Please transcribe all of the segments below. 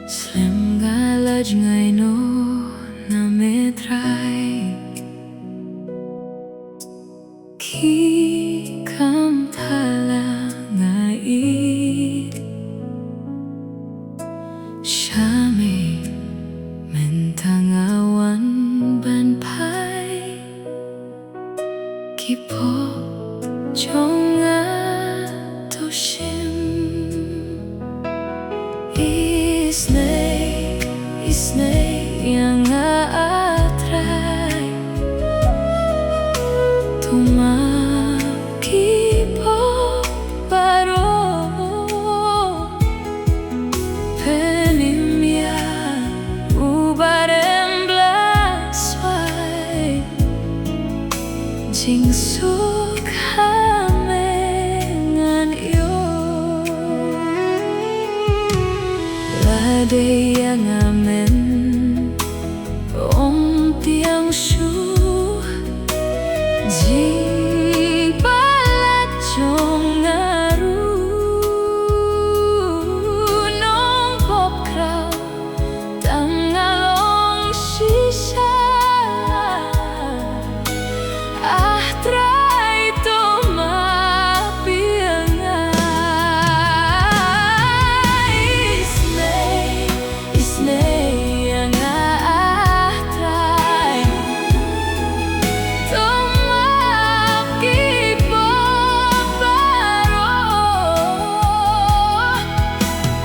Slim galaj ngay no na metrai Ki kam thala ngai Shame mentangawan ban pai Kipo jonga toshim Isnei yang atrai Tumaki po paro Penimya ubarem blaswai Jingsuk hamengan yo Lade yang amen Om tiang shu Jing balat jong ngaru Nong pop krau Tangalong shisha Ah try to mapianga Isnei yang ah try to mapi poparo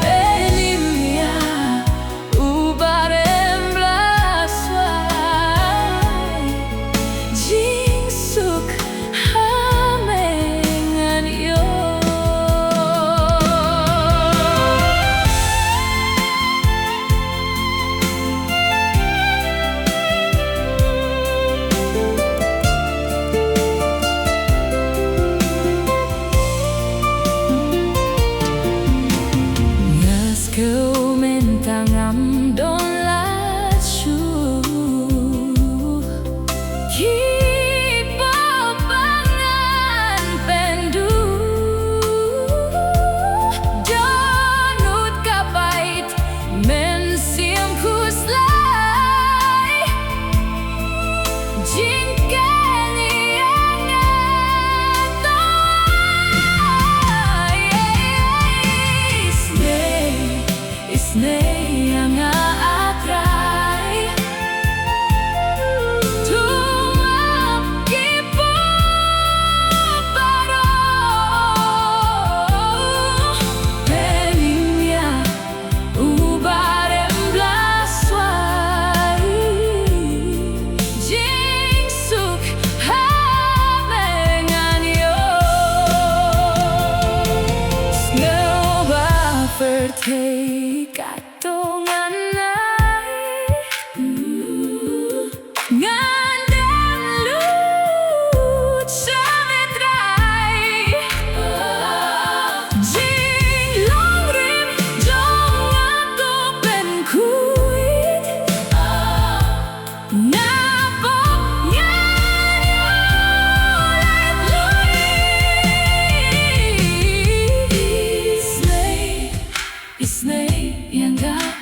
Penimya ubarem blaswai Jingsuk hamengan yo Ngas kau mentang ngam don lachu Kipo pangan pendu Donut kapait mensiam khublei Jingkan yang Isnei yang atrai Tumap kipo paro Penimya ubarem blaswai Jingsuk hamengan yo Sngewbha vertei katongan nai Ngandang lut sametrai Jinglong rim jong ato pen kuit Napok nyanyo let lui Isnei yang gak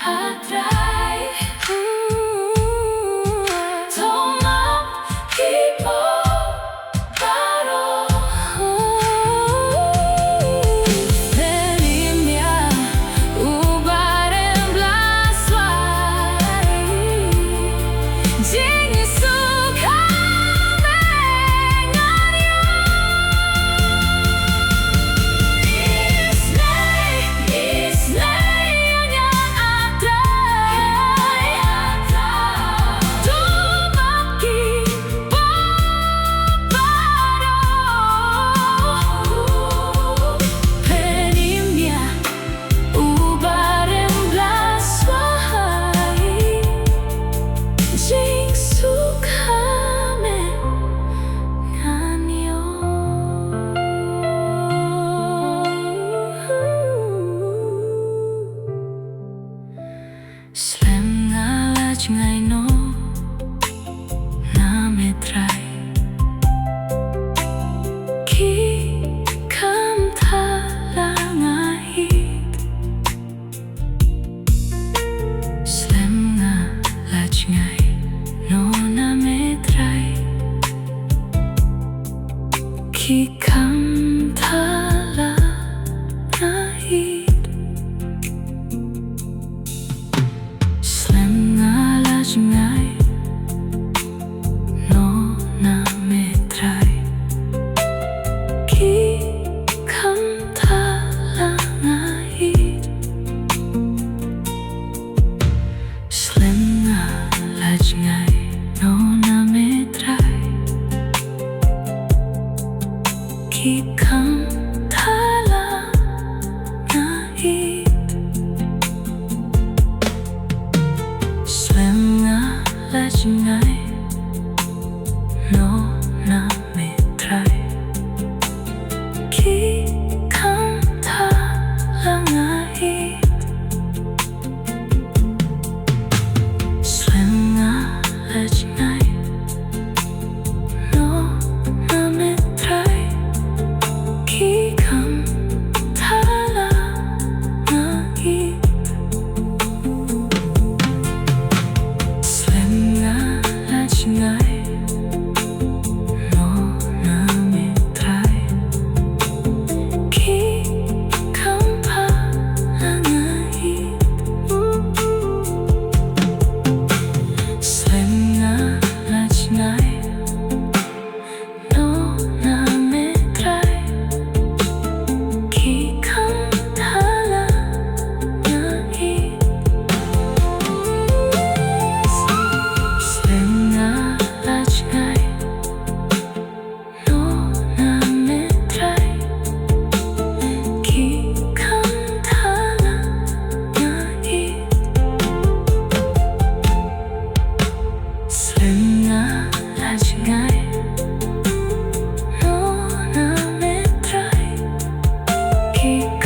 คิด